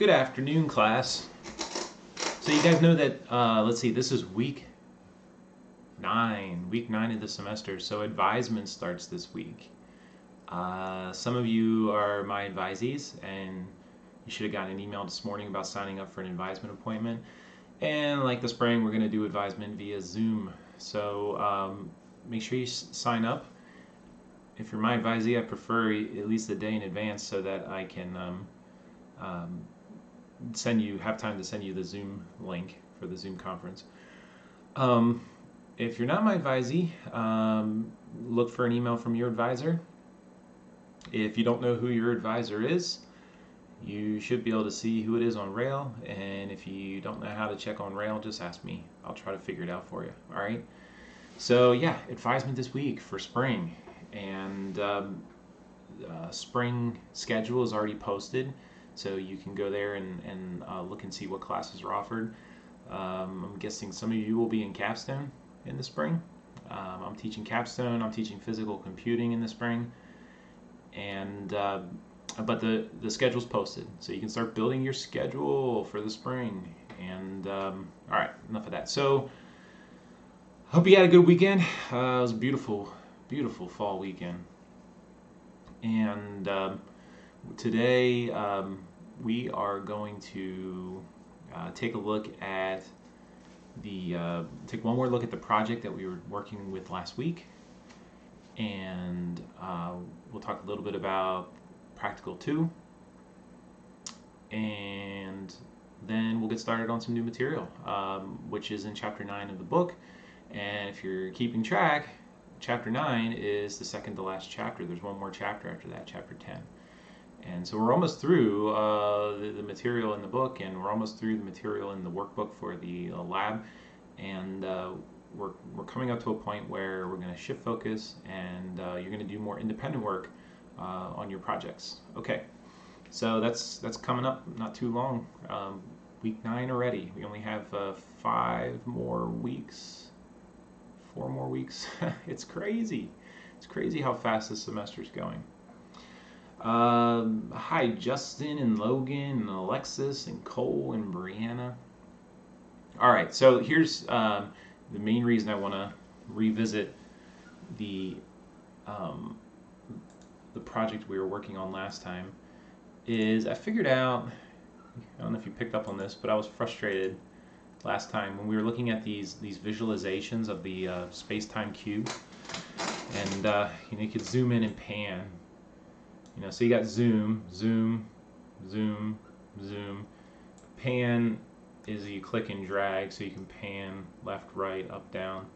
Good afternoon, class. So you guys know that, let's see, this is week 9 of the semester, so advisement starts this week. Some of you are my advisees, and you should have gotten an email this morning about signing up for an advisement appointment. And like the spring, we're going to do advisement via Zoom. So make sure you sign up. If you're my advisee, I prefer at least a day in advance so that I can have time to send you the Zoom link for the Zoom conference. If you're not my advisee, look for an email from your advisor. If you don't know who your advisor is, you should be able to see who it is on Rail, and if you don't know how to check on Rail, just ask me. I'll try to figure it out for you. All right. So yeah, advisement this week for spring, and spring schedule is already posted, so you can go there and look and see what classes are offered. I'm guessing some of you will be in Capstone in the spring. I'm teaching Capstone. I'm teaching physical computing in the spring, and but the schedule's posted, so you can start building your schedule for the spring. And all right, enough of that. So hope you had a good weekend. It was a beautiful fall weekend. And today we are going to take a look at take one more look at the project that we were working with last week, and we'll talk a little bit about Practical 2, and then we'll get started on some new material, which is in Chapter 9 of the book. And if you're keeping track, Chapter 9 is the second to last chapter. There's one more chapter after that, Chapter 10. And so we're almost through the material in the book, and we're almost through the material in the workbook for the lab. And we're coming up to a point where we're going to shift focus, and you're going to do more independent work on your projects. Okay, so that's coming up not too long. Week 9 already. We only have 4 more weeks. It's crazy. It's crazy how fast this semester's going. Hi, Justin and Logan and Alexis and Cole and Brianna. All right, so here's the main reason I want to revisit the project we were working on last time is I figured out, I don't know if you picked up on this, but I was frustrated last time when we were looking at these visualizations of the space-time cube, and you could zoom in and pan. So you got zoom, zoom, zoom, zoom. Pan is you click and drag, so you can pan left, right, up, down.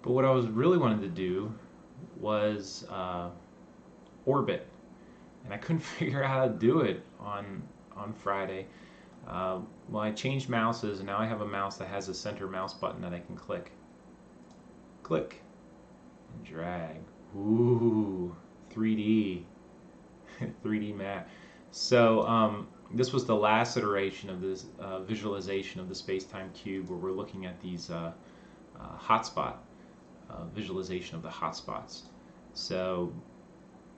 But what I was really wanting to do was orbit, and I couldn't figure out how to do it on Friday. Well, I changed mouses, and now I have a mouse that has a center mouse button that I can click, and drag. Ooh, 3D. 3D map. So this was the last iteration of this visualization of the space-time cube, where we're looking at these hotspot visualization of the hotspots. So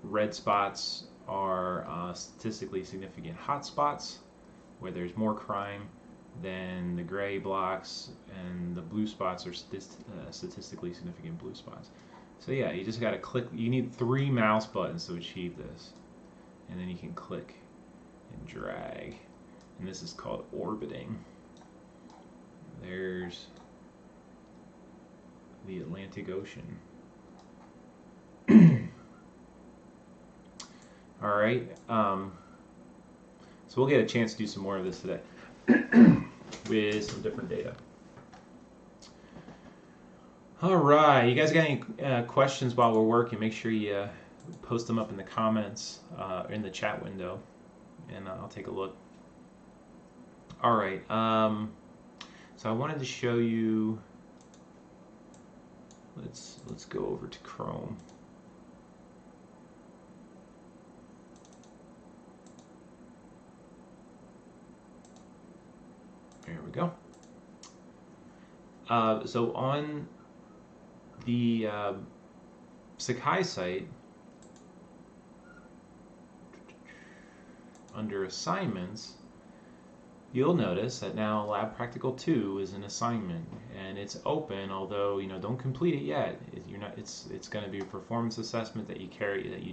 red spots are statistically significant hotspots, where there's more crime than the gray blocks, and the blue spots are statistically significant blue spots. So yeah, you just got to click. You need 3 mouse buttons to achieve this. And then you can click and drag, and this is called orbiting. There's the Atlantic Ocean. All right, so we'll get a chance to do some more of this today with some different data. All right, you guys got any questions while we're working? Make sure you post them up in the comments in the chat window, and I'll take a look. All right, so I wanted to show you. Let's go over to Chrome. There we go. So on the Sakai site, under assignments, you'll notice that now Lab Practical 2 is an assignment, and it's open, although don't complete it yet. It's going to be a performance assessment that you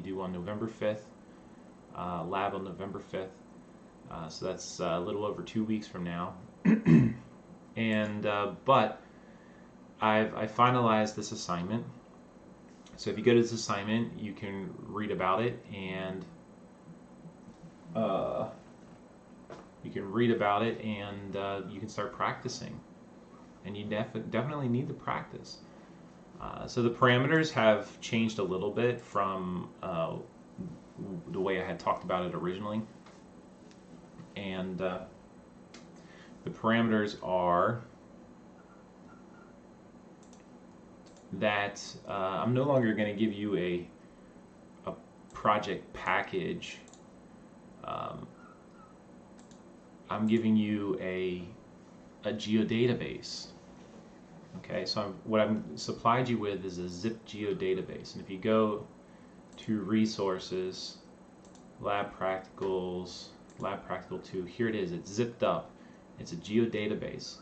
do on November 5th, lab on November 5th. So that's a little over 2 weeks from now. And but I finalized this assignment. So if you go to this assignment, you can read about it, and you can start practicing. And you definitely need to practice. So the parameters have changed a little bit from the way I had talked about it originally. And the parameters are that I'm no longer going to give you a project package. I'm giving you a geodatabase. Okay, so what I've supplied you with is a zip geodatabase, and if you go to Resources, Lab Practicals, Lab Practical 2, here it is. It's zipped up. It's a geodatabase.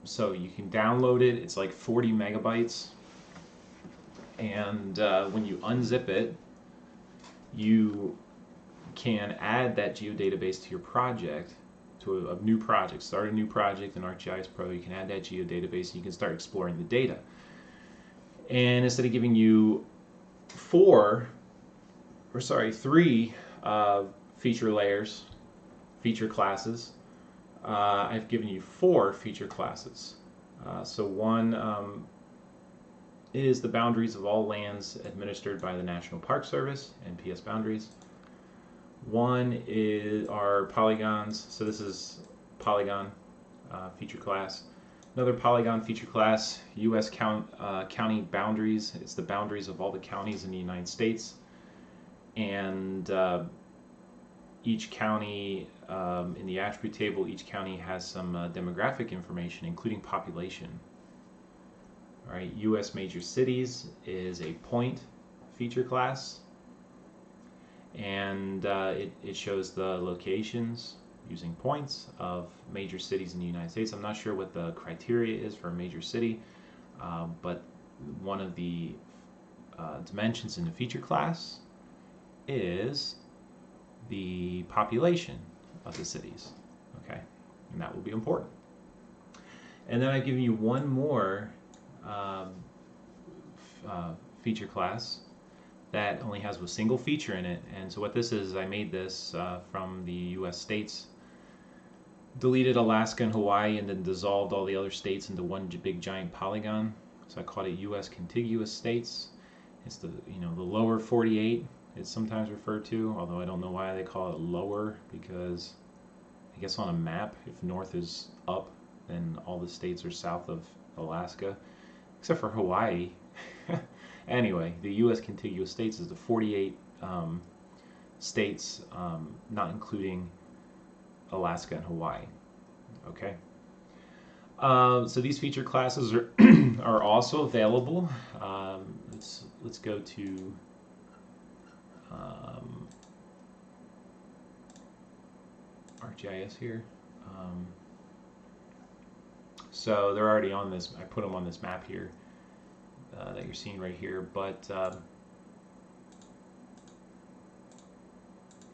So you can download it. It's like 40 megabytes. And when you unzip it, you can add that geodatabase to your project, to a new project. Start a new project in ArcGIS Pro. You can add that geodatabase and you can start exploring the data. And instead of giving you 3 feature layers, feature classes, I've given you 4 feature classes. So one is the boundaries of all lands administered by the National Park Service, NPS boundaries. One are polygons, so this is polygon feature class. Another polygon feature class, U.S. county boundaries. It's the boundaries of all the counties in the United States. And each county, in the attribute table, each county has some demographic information, including population. All right, U.S. major cities is a point feature class. And it shows the locations using points of major cities in the United States. I'm not sure what the criteria is for a major city, but one of the dimensions in the feature class is the population of the cities. Okay, and that will be important. And then I've given you one more feature class that only has a single feature in it. And so what this is I made this from the U.S. states, deleted Alaska and Hawaii, and then dissolved all the other states into one big giant polygon. So I called it U.S. contiguous states. It's the the lower 48. It's sometimes referred to, although I don't know why they call it lower, because I guess on a map, if north is up, then all the states are south of Alaska, except for Hawaii. Anyway, the U.S. contiguous states is the 48 states, not including Alaska and Hawaii. Okay. So these feature classes are are also available. Let's go to ArcGIS here. So they're already on this. I put them on this map here that you're seeing right here. But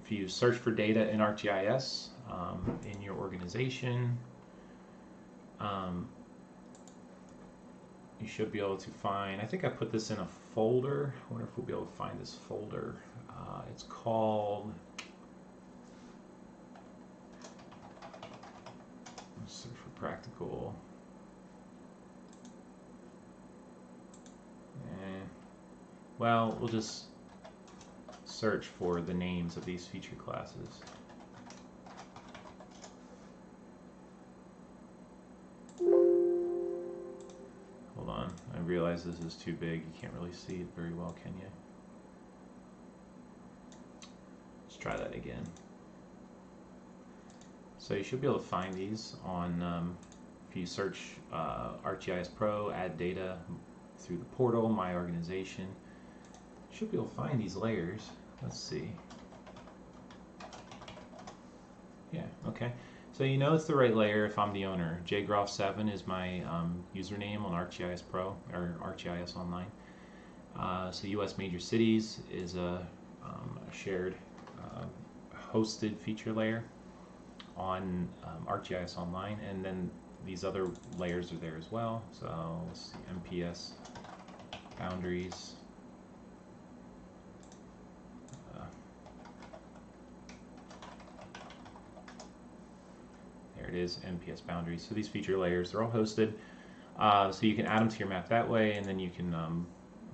if you search for data in ArcGIS in your organization, you should be able to find, I think I put this in a folder. I wonder if we'll be able to find this folder. It's called, let's search for practical. Well, we'll just search for the names of these feature classes. Hold on, I realize this is too big. You can't really see it very well, can you? Let's try that again. So you should be able to find these on, if you search ArcGIS Pro, add data through the portal, My Organization, should be able to find these layers. Let's see. Yeah, okay. So you know it's the right layer if I'm the owner. jgroff7 is my username on ArcGIS Pro or ArcGIS Online. So U.S. major cities is a shared hosted feature layer on ArcGIS Online, and then these other layers are there as well. So let's see, MPS boundaries. There it is, MPS boundaries. So these feature layers, they're all hosted. So you can add them to your map that way, and then you can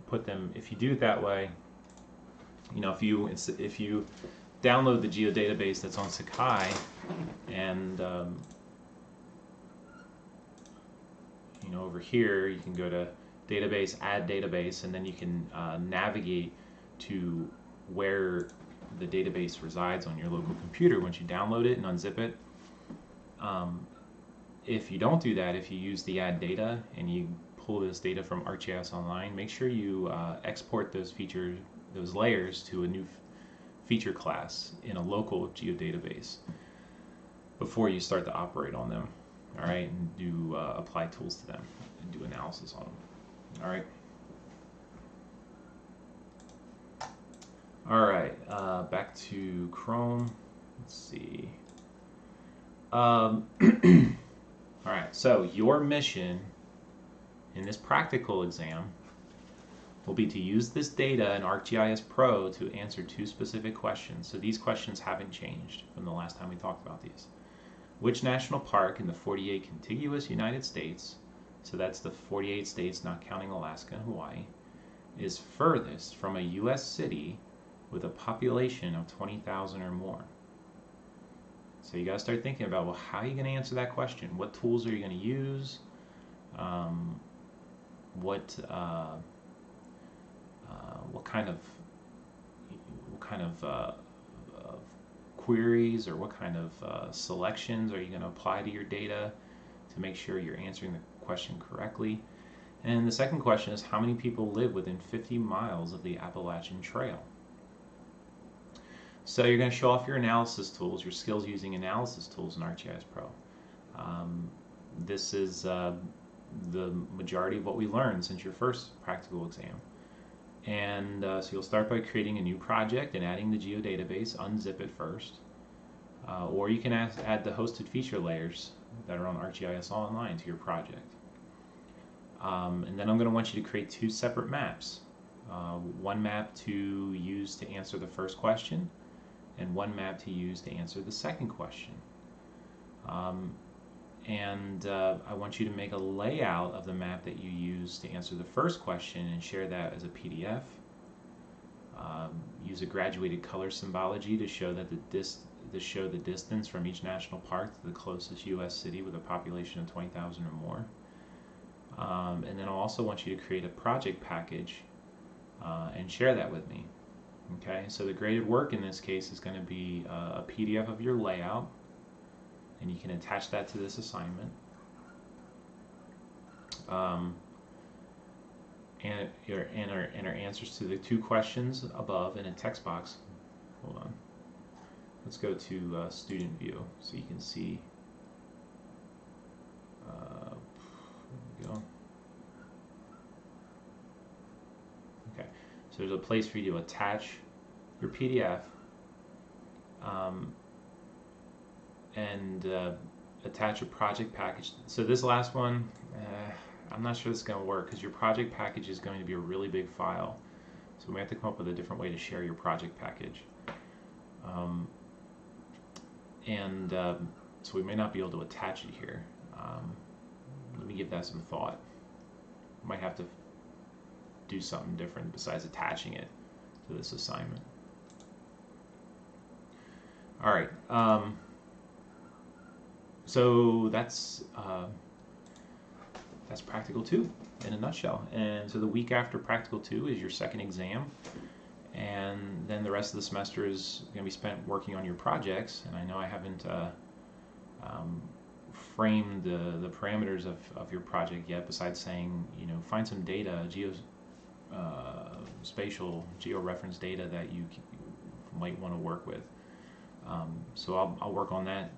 put them. If you do it that way, you know, if you download the geodatabase that's on Sakai, and you know, over here you can go to database, add database, and then you can navigate to where the database resides on your local computer once you download it and unzip it. If you don't do that, if you use the add data and you pull this data from ArcGIS Online, make sure you export those layers to a new feature class in a local geodatabase before you start to operate on them. All right, and do apply tools to them and do analysis on them. All right. All right, back to Chrome. Let's see. All right, so your mission in this practical exam will be to use this data in ArcGIS Pro to answer two specific questions. So these questions haven't changed from the last time we talked about these. Which national park in the 48 contiguous United States, so that's the 48 states not counting Alaska and Hawaii, is furthest from a U.S. city with a population of 20,000 or more? So you got to start thinking about, well, how are you going to answer that question? What tools are you going to use? What kind of queries or what kind of selections are you going to apply to your data to make sure you're answering the question correctly? And the second question is, how many people live within 50 miles of the Appalachian Trail? So you're going to show off your analysis tools, your skills using analysis tools in ArcGIS Pro. This is the majority of what we learned since your first practical exam. And so you'll start by creating a new project and adding the geodatabase, unzip it first. Or you can add the hosted feature layers that are on ArcGIS Online to your project. And then I'm going to want you to create two separate maps. One map to use to answer the first question, and one map to use to answer the second question. I want you to make a layout of the map that you use to answer the first question and share that as a PDF. Use a graduated color symbology to show that the distance from each national park to the closest U.S. city with a population of 20,000 or more. And then I'll also want you to create a project package and share that with me. Okay, so the graded work in this case is going to be a PDF of your layout, and you can attach that to this assignment. And our answers to the two questions above in a text box. Hold on. Let's go to student view so you can see. There we go. Okay, so there's a place for you to attach your PDF and attach a project package. So this last one, I'm not sure this is going to work because your project package is going to be a really big file. So we have to come up with a different way to share your project package. So we may not be able to attach it here. Let me give that some thought. Might have to do something different besides attaching it to this assignment. All right. So that's Practical 2 in a nutshell. And so the week after Practical 2 is your second exam. And then the rest of the semester is going to be spent working on your projects. And I know I haven't framed the parameters of your project yet, besides saying, you know, find some data, spatial georeference data that you might want to work with. So I'll work on that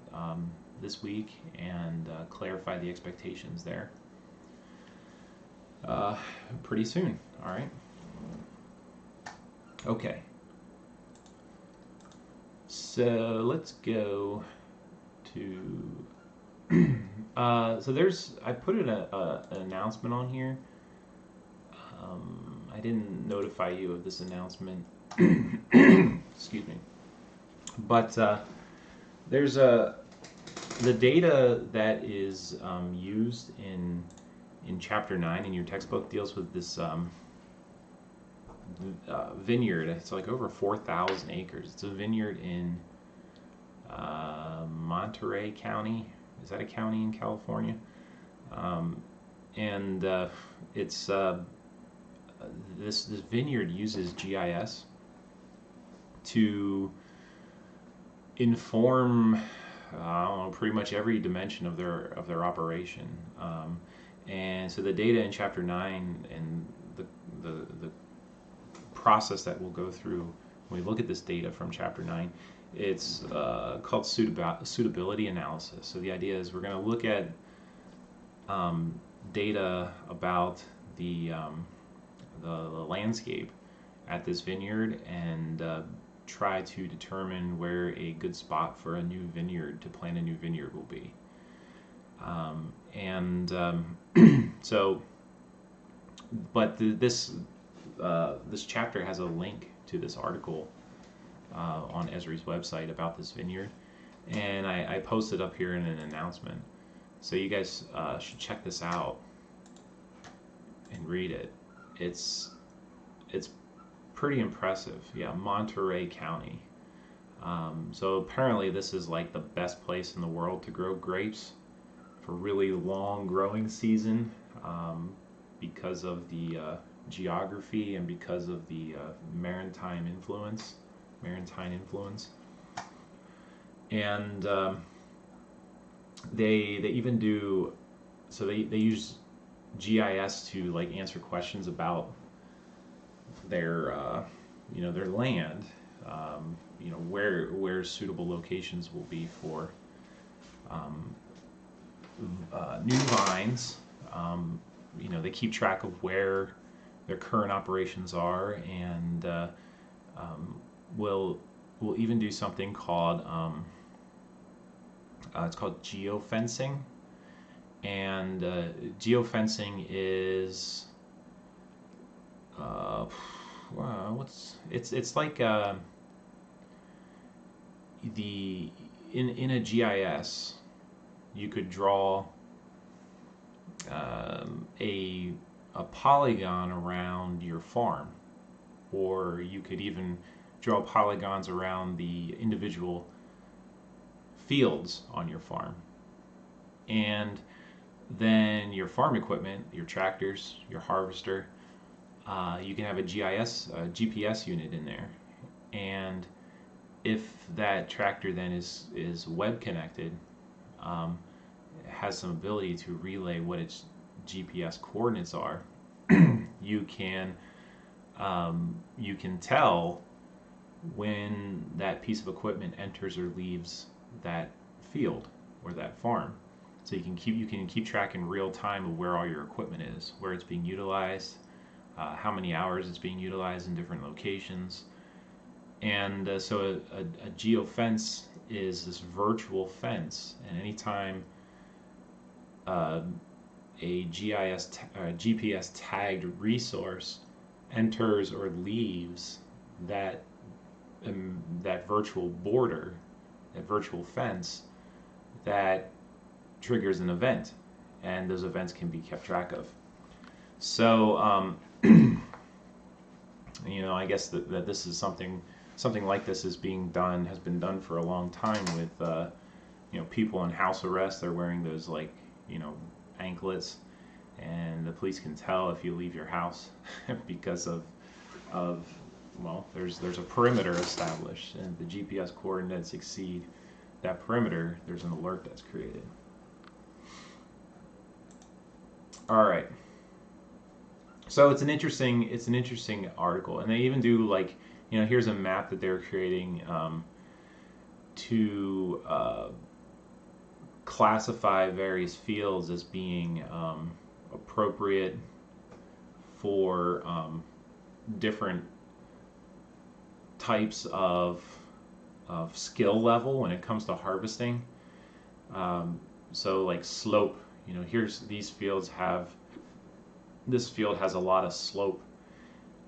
this week and clarify the expectations there pretty soon. All right. Okay. So let's go to. So I put an announcement on here. I didn't notify you of this announcement. Excuse me. But there's the data that is used in Chapter 9 in your textbook deals with this vineyard. It's like over 4,000 acres. It's a vineyard in Monterey County. Is that a county in California? And it's this vineyard uses GIS to inform I don't know, pretty much every dimension of their operation. And so the data in Chapter 9 and the process that we'll go through when we look at this data from Chapter 9, it's called suitability analysis. So the idea is we're going to look at data about the landscape at this vineyard and try to determine where a good spot for a new vineyard to plant a new vineyard will be. So, but this chapter has a link to this article on Esri's website about this vineyard, and I posted up here in an announcement. So you guys should check this out and read it. It's pretty impressive. Yeah, Monterey County. So apparently this is like the best place in the world to grow grapes for really long growing season because of the geography and because of the maritime influence. And they even do, so they use GIS to like answer questions about their their land, where suitable locations will be for new vines. They keep track of where their current operations are, and we'll even do something called it's called geofencing. And geofencing is it's like in a GIS you could draw a polygon around your farm, or you could even draw polygons around the individual fields on your farm. And then your farm equipment, your tractors, your harvester, you can have a GPS unit in there. And if that tractor then is web connected, has some ability to relay what its GPS coordinates are, you can tell when that piece of equipment enters or leaves that field or that farm. So you can keep track in real time of where all your equipment is, where it's being utilized, how many hours it's being utilized in different locations. And so a geofence is this virtual fence, and anytime a GPS tagged resource enters or leaves that virtual border, that virtual fence, that triggers an event, and those events can be kept track of. So I guess that this is something like this has been done for a long time with people in house arrest. They're wearing those anklets, and the police can tell if you leave your house because of there's a perimeter established, and the GPS coordinates exceed that perimeter, there's an alert that's created. All right. So it's an interesting article, and they even do like, here's a map that they're creating to classify various fields as being appropriate for different types of skill level when it comes to harvesting. So like slope, here's these fields have, this field has a lot of slope,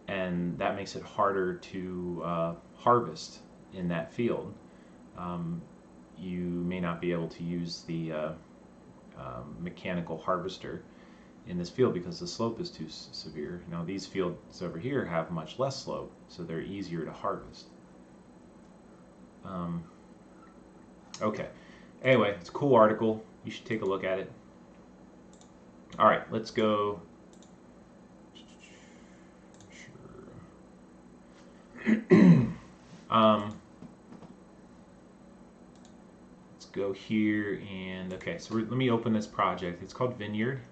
and that makes it harder to harvest in that field. You may not be able to use the mechanical harvester in this field because the slope is too severe. Now these fields over here have much less slope, so they're easier to harvest. Okay, anyway, it's a cool article. You should take a look at it. All right, let's go. Let's go here, and okay, so let me open this project. It's called Vineyard.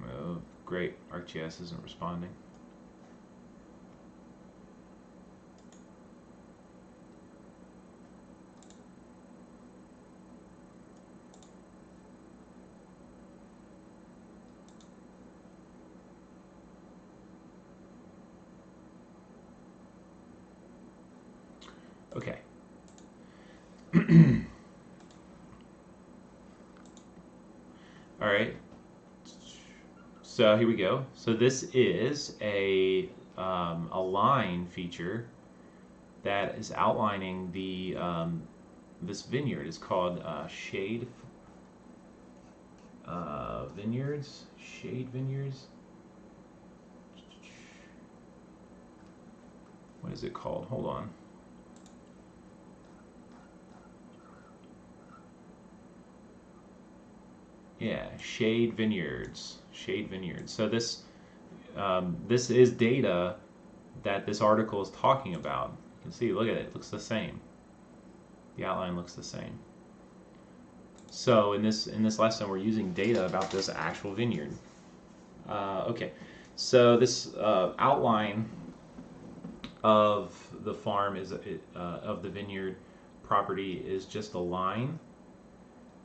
Oh, great, ArcGIS isn't responding. Okay. All right. So here we go. So this is a line feature that is outlining the this vineyard. It's called Shade Vineyards. Shade Vineyards. What is it called? Hold on. Yeah, Shade Vineyards. Shade Vineyards. So this this is data that this article is talking about. You can see, look at it. It looks the same. The outline looks the same. So in this lesson, we're using data about this actual vineyard. Okay, so this outline of the farm is of the vineyard property is just a line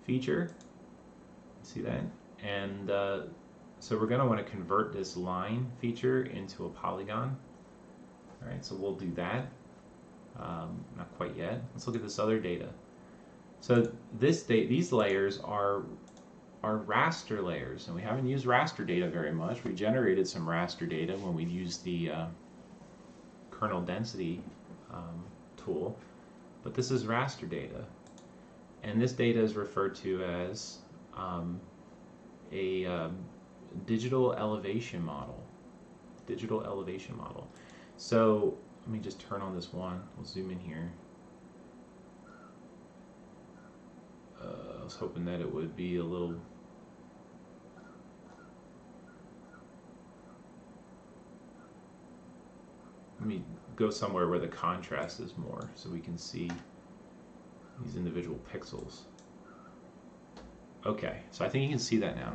feature. See that? And so we're going to want to convert this line feature into a polygon. All right, so we'll do that. Not quite yet. Let's look at this other data. So these layers are raster layers, and we haven't used raster data very much. We generated some raster data when we used the kernel density tool, but this is raster data, and this data is referred to as a digital elevation model. Digital elevation model. So let me just turn on this one. We'll zoom in here. I was hoping that it would be a little. Let me go somewhere where the contrast is more so we can see these individual pixels. Okay, so I think you can see that now.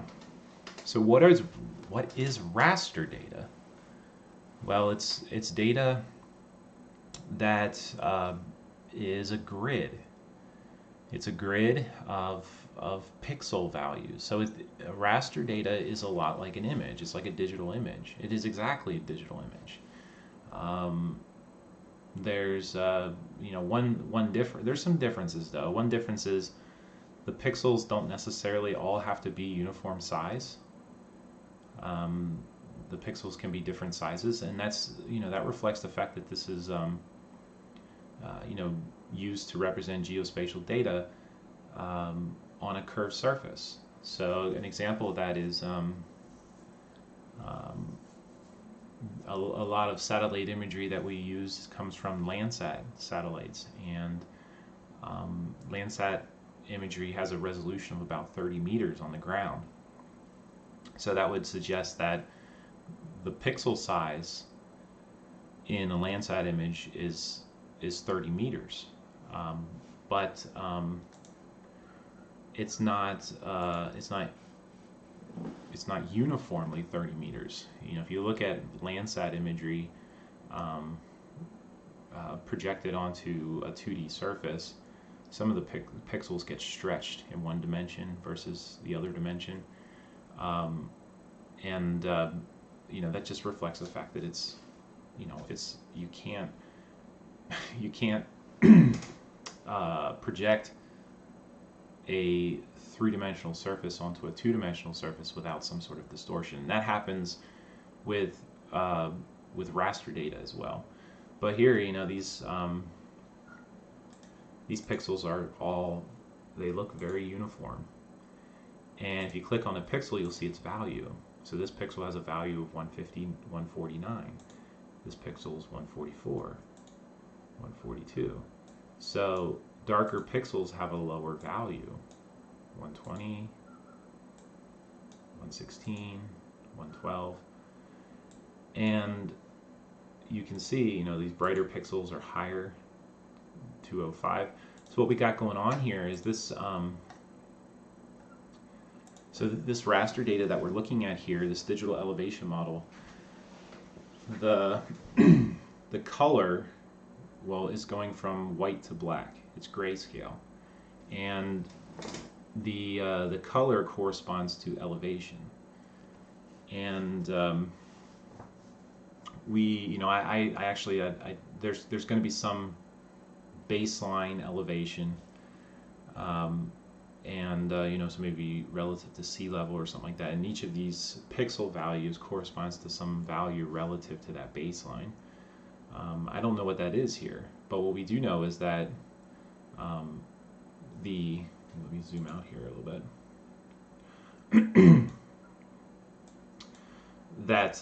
So what is raster data? Well, it's data that is a grid. It's a grid of pixel values. So raster data is a lot like an image. It's like a digital image. It is exactly a digital image. There's there's some differences though. One difference is the pixels don't necessarily all have to be uniform size. The pixels can be different sizes, and that's that reflects the fact that this is used to represent geospatial data on a curved surface. So an example of that is a lot of satellite imagery that we use comes from Landsat satellites, and Landsat imagery has a resolution of about 30 meters on the ground. So that would suggest that the pixel size in a Landsat image is 30 meters. but it's not uniformly 30 meters. You know, if you look at Landsat imagery projected onto a 2D surface, some of the pixels get stretched in one dimension versus the other dimension, and you know, that just reflects the fact that it's, you know, it's, you can't project a three-dimensional surface onto a two-dimensional surface without some sort of distortion. That happens with raster data as well. But here, you know, these pixels are all, they look very uniform. And if you click on a pixel, you'll see its value. So this pixel has a value of 150, 149. This pixel is 144, 142. So darker pixels have a lower value. 120, 116, 112. And you can see, you know, these brighter pixels are higher, 205. So what we got going on here is this, so this raster data that we're looking at here, this digital elevation model, the color, well, is going from white to black. It's grayscale, and the color corresponds to elevation. And we, you know, I actually, there's going to be some baseline elevation, and you know, so maybe relative to sea level or something like that. And each of these pixel values corresponds to some value relative to that baseline. I don't know what that is here, but what we do know is that let me zoom out here a little bit. That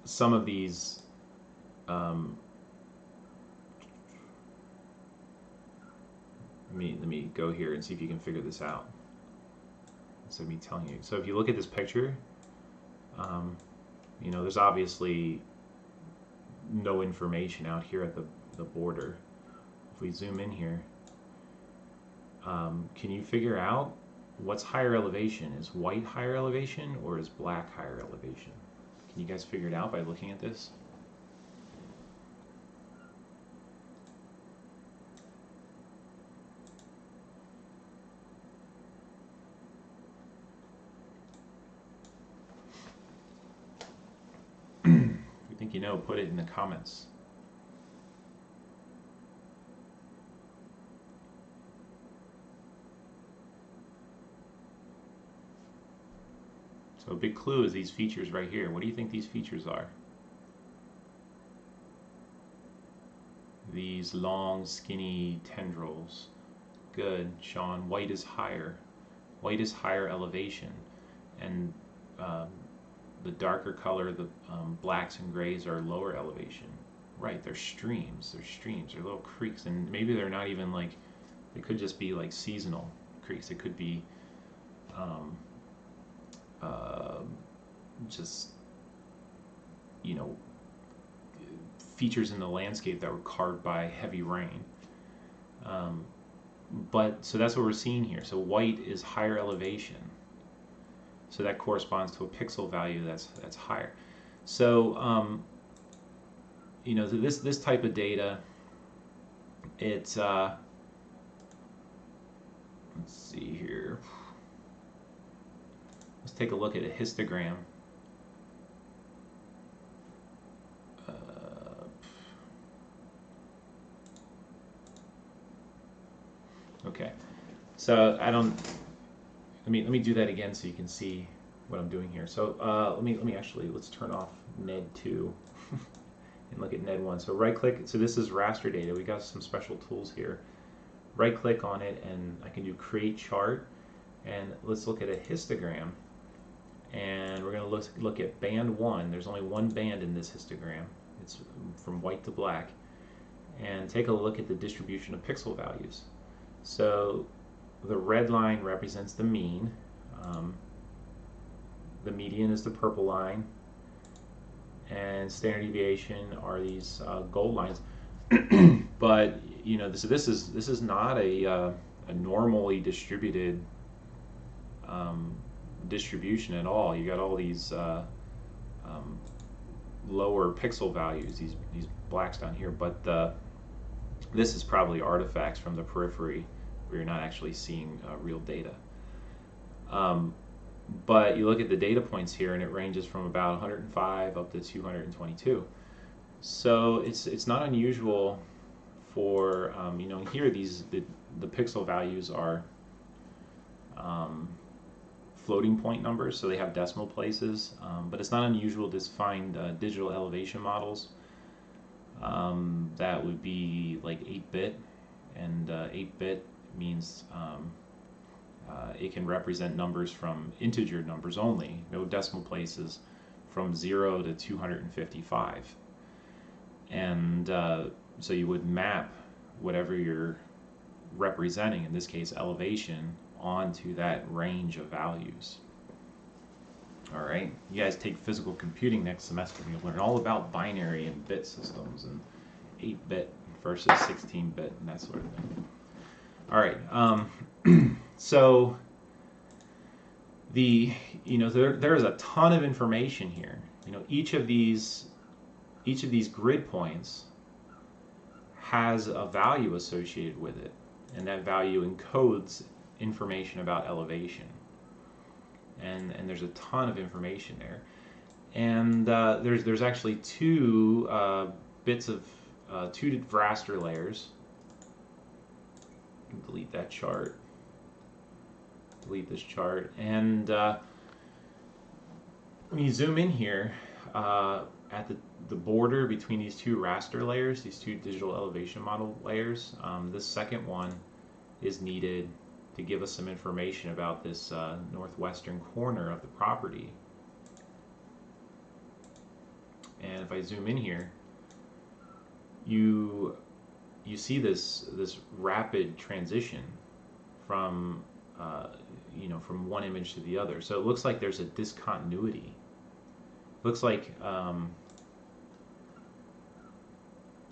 some of these let me go here and see if you can figure this out instead of me telling you. So if you look at this picture, you know, there's obviously no information out here at the border. If we zoom in here, can you figure out what's higher elevation? Is white higher elevation or is black higher elevation? Can you guys figure it out by looking at this? If you think you know, put it in the comments. So a big clue is these features right here. What do you think these features are? These long, skinny tendrils. Good, Sean. White is higher. White is higher elevation. And the darker color, the blacks and grays, are lower elevation. Right, they're streams. They're streams. They're little creeks. And maybe they're not even like, they could just be like seasonal creeks. It could be just, you know, features in the landscape that were carved by heavy rain. But so that's what we're seeing here. So white is higher elevation, so that corresponds to a pixel value that's higher. So you know, this type of data, it's let's see here. Let's take a look at a histogram. Okay, so I don't. Let me do that again so you can see what I'm doing here. So let me actually, let's turn off NED 2 and look at NED 1. So right click. So this is raster data. We got some special tools here. Right click on it and I can do create chart, and let's look at a histogram. And we're going to look at band 1. There's only one band in this histogram. It's from white to black. And take a look at the distribution of pixel values. So the red line represents the mean. The median is the purple line. And standard deviation are these gold lines. But you know, this is not a normally distributed distribution at all. You got all these lower pixel values, these blacks down here, but this is probably artifacts from the periphery where you're not actually seeing real data. But you look at the data points here, and it ranges from about 105 up to 222. So it's not unusual for you know, here the pixel values are floating point numbers, so they have decimal places, but it's not unusual to find digital elevation models that would be like 8-bit, and 8-bit means it can represent numbers from integer numbers only, no decimal places, from 0 to 255. And so you would map whatever you're representing, in this case elevation, onto that range of values. All right, you guys take physical computing next semester and you'll learn all about binary and bit systems and 8-bit versus 16-bit and that sort of thing. All right, so you know, there is a ton of information here. You know, each of these grid points has a value associated with it, and that value encodes information about elevation. And there's a ton of information there. And there's actually two bits of two raster layers. Delete that chart. Delete this chart. And when you zoom in here at the border between these two raster layers, these two digital elevation model layers, this second one is needed to give us some information about this northwestern corner of the property. And if I zoom in here, you see this rapid transition from you know, from one image to the other. So it looks like there's a discontinuity. It looks like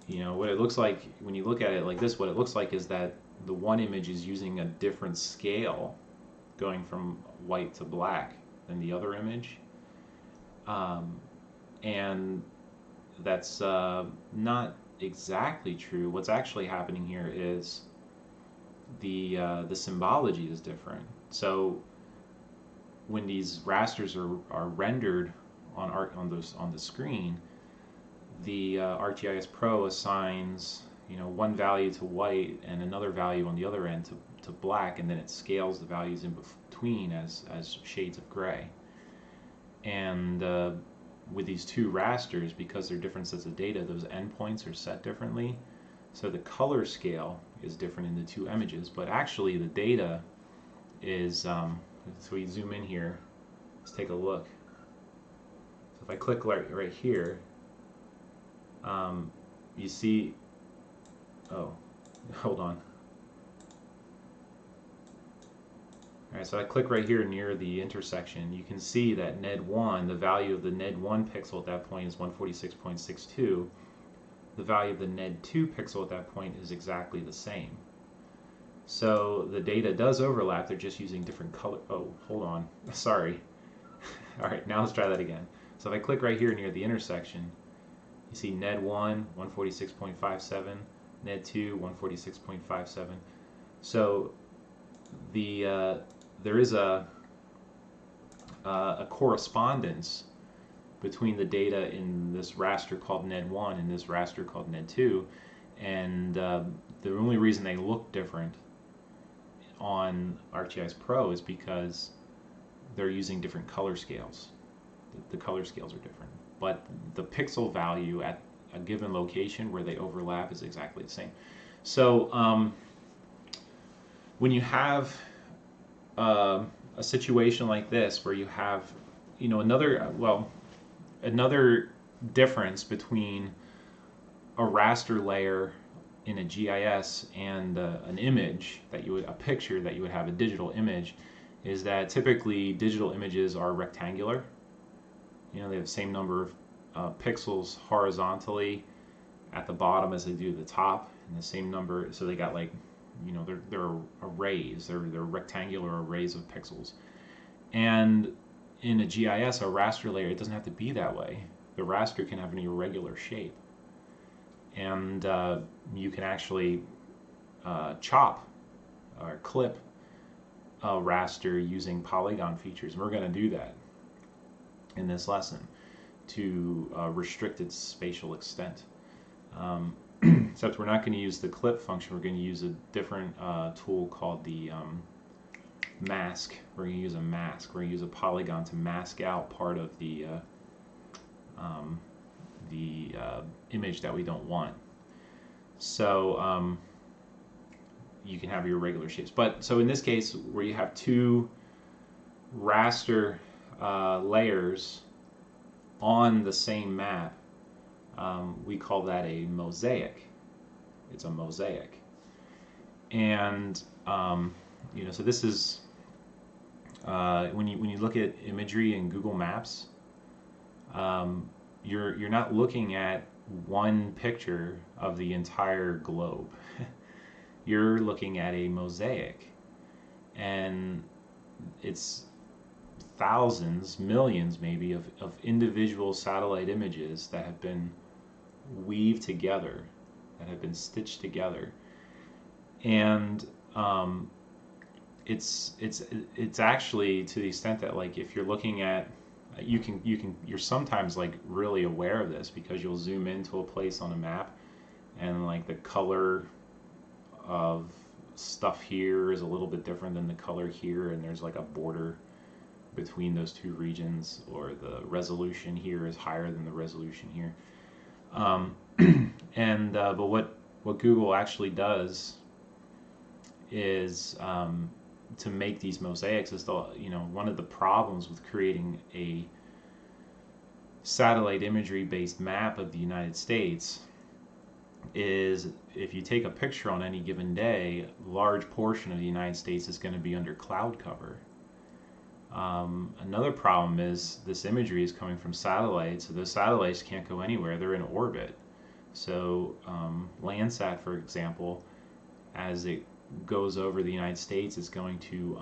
you know, what it looks like when you look at it like this, what it looks like is that the one image is using a different scale, going from white to black, than the other image, and that's not exactly true. What's actually happening here is the symbology is different. So when these rasters are rendered on the screen, the ArcGIS Pro assigns, you know, one value to white and another value on the other end to black, and then it scales the values in between as shades of gray. And with these two rasters, because they're different sets of data, those endpoints are set differently. So the color scale is different in the two images, but actually the data is, so we zoom in here, let's take a look. So if I click right here, you see, oh, hold on. Alright, so I click right here near the intersection. You can see that NED1, the value of the NED1 pixel at that point is 146.62. The value of the NED2 pixel at that point is exactly the same. So the data does overlap, they're just using different color. Oh, hold on, sorry. Alright, now let's try that again. So if I click right here near the intersection, you see NED1, 146.57, NED2, 146.57. So there is a correspondence between the data in this raster called NED1 and this raster called NED2, and the only reason they look different on ArcGIS Pro is because they're using different color scales. The color scales are different, but the pixel value at a given location where they overlap is exactly the same. So when you have a situation like this where you have, you know, another difference between a raster layer in a GIS and an image that a picture that you would have, a digital image, is that typically digital images are rectangular. You know, they have the same number of pixels horizontally at the bottom as they do at the top, and the same number. So they got like, you know, they're arrays, they're rectangular arrays of pixels. And in a GIS, a raster layer, it doesn't have to be that way. The raster can have an irregular shape, and you can actually chop or clip a raster using polygon features. And we're going to do that in this lesson to restrict its spatial extent. Except we're not going to use the clip function. We're going to use a different tool called the mask. We're going to use a mask. We're going to use a polygon to mask out part of the image that we don't want. So you can have your regular shapes. But so in this case, where you have two raster layers on the same map, we call that a mosaic. It's a mosaic. And you know, so this is when you look at imagery in Google Maps, you're not looking at one picture of the entire globe. You're looking at a mosaic, and it's thousands, millions maybe of individual satellite images that have been weaved together, that have been stitched together. And it's actually to the extent that, like, if you're looking at, you're sometimes like really aware of this because you'll zoom into a place on a map, and like the color of stuff here is a little bit different than the color here, and there's like a border between those two regions, or the resolution here is higher than the resolution here. But what Google actually does is to make these mosaics is one of the problems with creating a satellite imagery based map of the United States is if you take a picture on any given day, a large portion of the United States is going to be under cloud cover. Another problem is this imagery is coming from satellites, so those satellites can't go anywhere, they're in orbit. So Landsat, for example, as it goes over the United States, is going to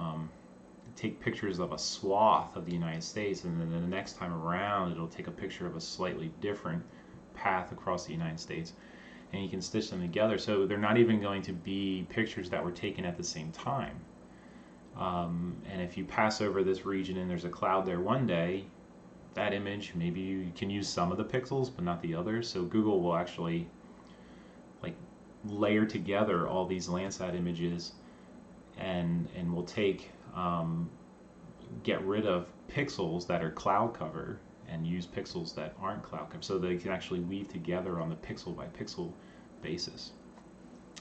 take pictures of a swath of the United States, and then the next time around it'll take a picture of a slightly different path across the United States, and you can stitch them together. So they're not even going to be pictures that were taken at the same time. And if you pass over this region and there's a cloud there one day, that image, maybe you can use some of the pixels but not the others. So Google will actually like layer together all these Landsat images and will take get rid of pixels that are cloud cover and use pixels that aren't cloud cover, so they can actually weave together on the pixel by pixel basis.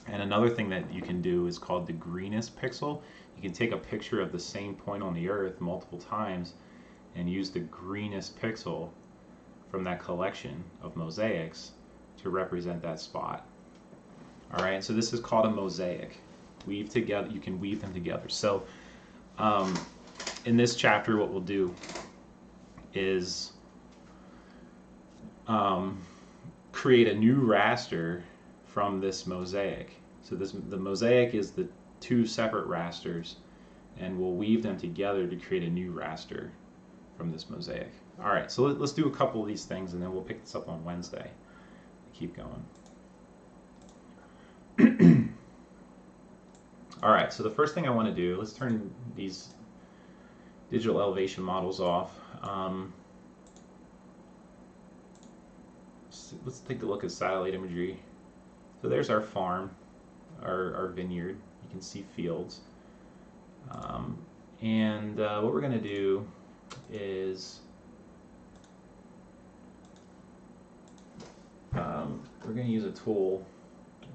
And another thing that you can do is called the greenest pixel. You can take a picture of the same point on the Earth multiple times and use the greenest pixel from that collection of mosaics to represent that spot. All right, so this is called a mosaic. Weave together, you can weave them together. So in this chapter, what we'll do is create a new raster from this mosaic. So the mosaic is the two separate rasters, and we'll weave them together to create a new raster from this mosaic. All right, so let's do a couple of these things, and then we'll pick this up on Wednesday. Keep going. All right, so the first thing I want to do, let's turn these digital elevation models off. Let's take a look at satellite imagery. So there's our farm, our vineyard. You can see fields. And what we're going to do is we're going to use a tool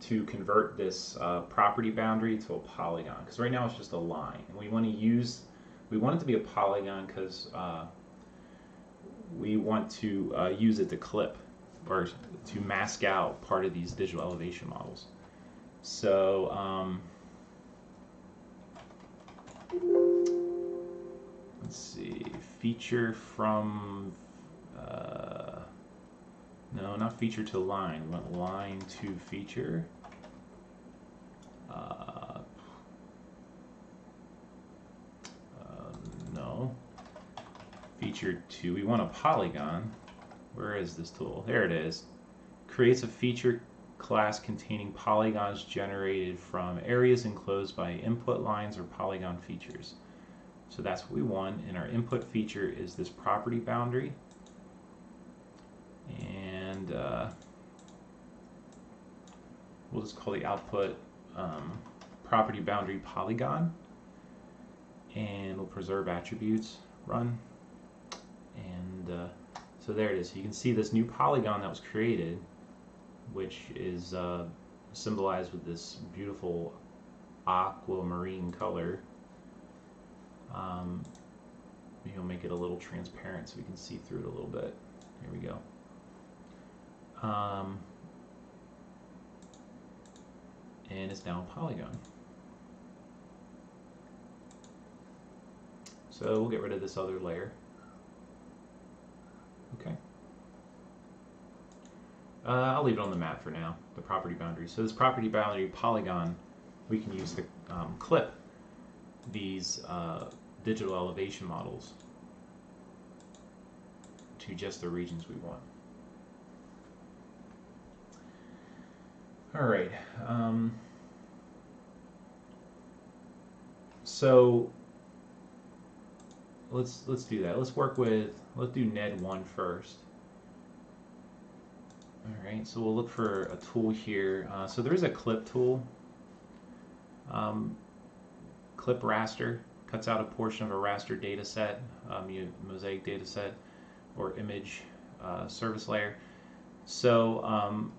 to convert this property boundary to a polygon, because right now it's just a line, and we want it to be a polygon because we want to use it to clip or to mask out part of these digital elevation models. So let's see, feature from no, not feature to line. We want line to feature. feature 2. We want a polygon. Where is this tool? There it is. Creates a feature class containing polygons generated from areas enclosed by input lines or polygon features. So that's what we want, and our input feature is this property boundary. And we'll just call the output property boundary polygon, and we'll preserve attributes, run, and so there it is. So you can see this new polygon that was created, which is symbolized with this beautiful aquamarine color. Maybe I'll make it a little transparent so we can see through it a little bit. Here we go. And it's now a polygon. So we'll get rid of this other layer. Okay. I'll leave it on the map for now, the property boundary. So this property boundary polygon, we can use to clip these digital elevation models to just the regions we want. All right. So let's do that. Let's do NED1 first. All right. So we'll look for a tool here. So there is a clip tool. Clip raster cuts out a portion of a raster data set, mosaic data set, or image service layer. So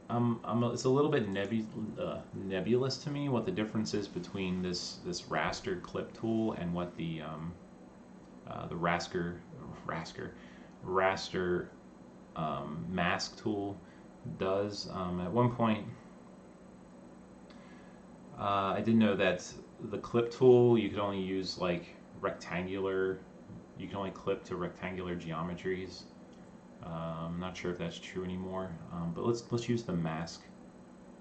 it's a little bit nebulous to me what the difference is between this raster clip tool and what the raster mask tool does. At one point, I didn't know that the clip tool, you could only use like rectangular, you can only clip to rectangular geometries. I'm not sure if that's true anymore, but let's use the mask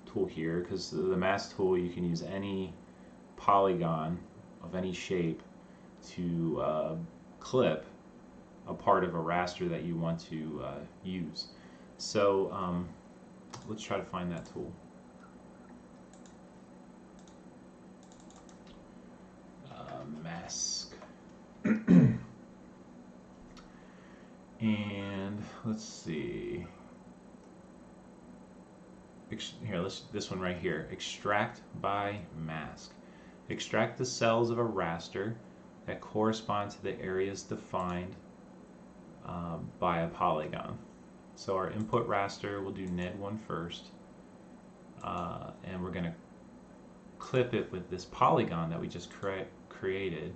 tool here, because the mask tool, you can use any polygon of any shape to clip a part of a raster that you want to use. So let's try to find that tool. Mask. And let's see. Here, this one right here. Extract by mask. Extract the cells of a raster that correspond to the areas defined by a polygon. So our input raster, we'll do NED1 first, and we're going to clip it with this polygon that we just created,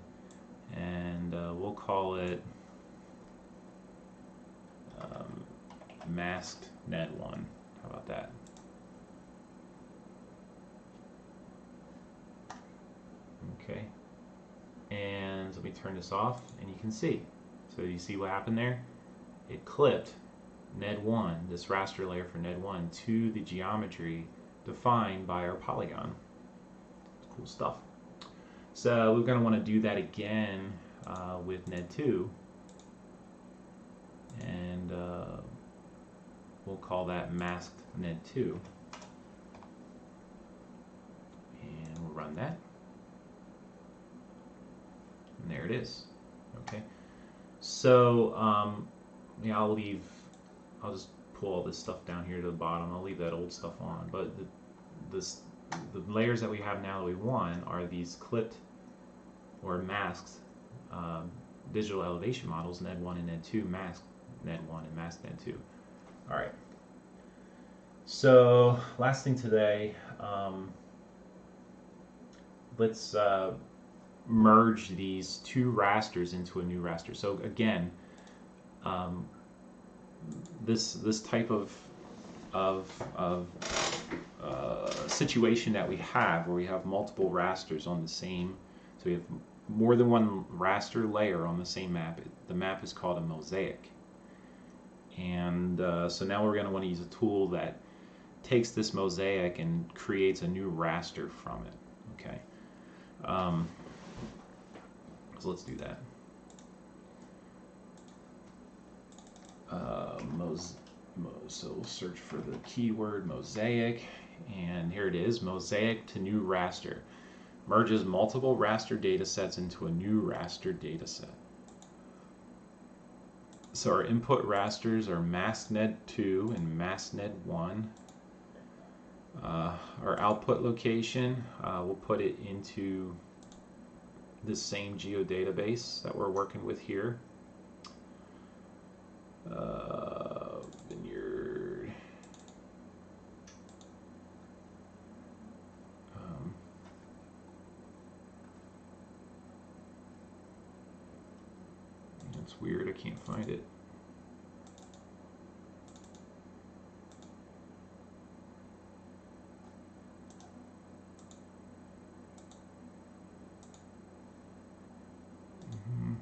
and we'll call it masked NED1. How about that? Okay, and let me turn this off, and you can see. So you see what happened there? It clipped NED1, this raster layer for NED1, to the geometry defined by our polygon. Cool stuff. So we're going to want to do that again with NED2, and we'll call that masked NED2, and we'll run that, and there it is. Okay, so yeah, I'll just pull all this stuff down here to the bottom. I'll leave that old stuff on, but the layers that we have now that we want are these clipped or masked digital elevation models, NED1 and NED2, masked NED1 and masked NED2. All right. So last thing today, let's merge these two rasters into a new raster. So again, this type of situation that we have, where we have multiple rasters on the same, so we have more than one raster layer on the same map. The map is called a mosaic, and so now we're going to want to use a tool that takes this mosaic and creates a new raster from it. Okay. So let's do that. So we'll search for the keyword mosaic, and here it is, mosaic to new raster. Merges multiple raster datasets into a new raster dataset. So our input rasters are MaskNet2 and MaskNet1. Our output location, we'll put it into the same geodatabase that we're working with here. Vineyard. It's weird, I can't find it.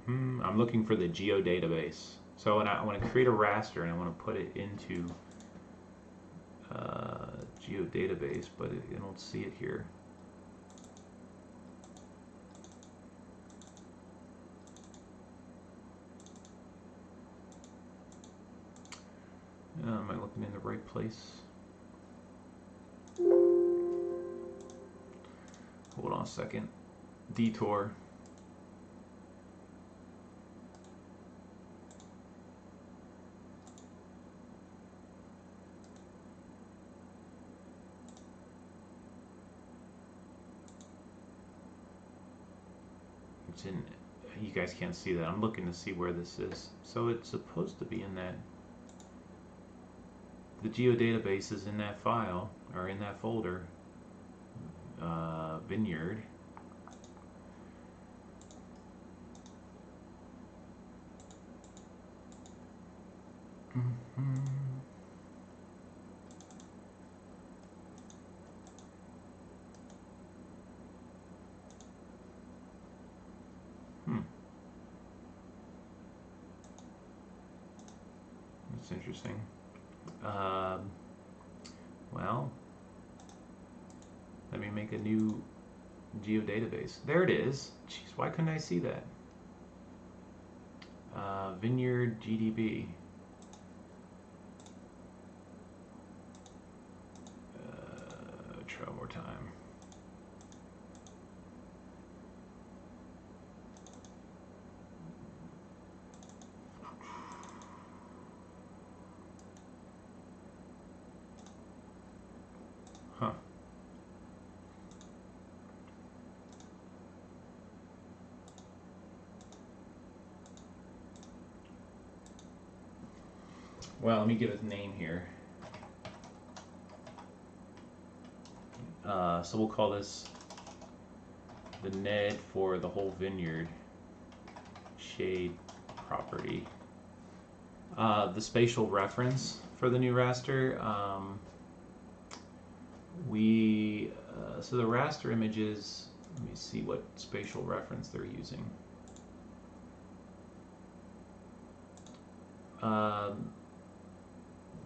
I'm looking for the geodatabase. So when I want to create a raster and I want to put it into geodatabase, but I don't see it here. Am I looking in the right place? Hold on a second. Detour. It's in, you guys can't see that. I'm looking to see where this is. So it's supposed to be in that. The geodatabase is in that file, or in that folder. Vineyard. That's interesting. Well, let me make a new geodatabase. There it is. Jeez, why couldn't I see that? Vineyard GDB. Try one more time. Huh. Well, let me give it a name here. So we'll call this the NED for the whole vineyard shade property. The spatial reference for the new raster, so the raster images, let me see what spatial reference they're using.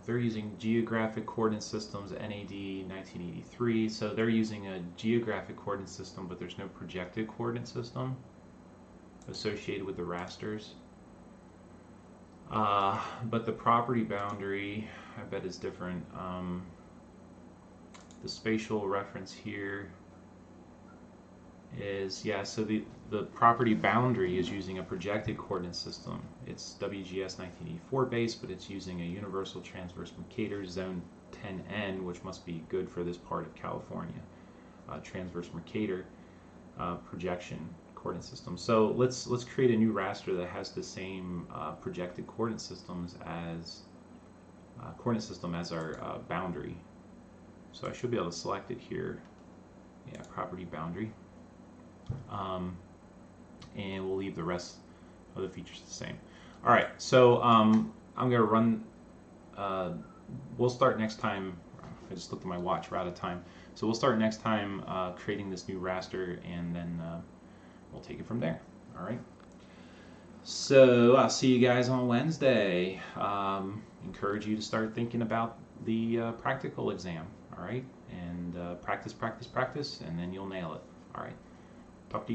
They're using Geographic Coordinate Systems NAD 1983, so they're using a geographic coordinate system, but there's no projected coordinate system associated with the rasters. But the property boundary, I bet, is different. The spatial reference here is, yeah, so the property boundary is using a projected coordinate system. It's WGS 1984 based, but it's using a universal transverse Mercator zone 10N, which must be good for this part of California. Transverse Mercator projection coordinate system. So let's create a new raster that has the same projected coordinate systems as our boundary. So I should be able to select it here. Yeah, property boundary. And we'll leave the rest of the features the same. All right, so I'm going to run, we'll start next time. I just looked at my watch, we're out of time. So we'll start next time creating this new raster, and then we'll take it from there. All right. So I'll see you guys on Wednesday. Encourage you to start thinking about the practical exam. All right, and practice, practice, practice, and then you'll nail it. All right.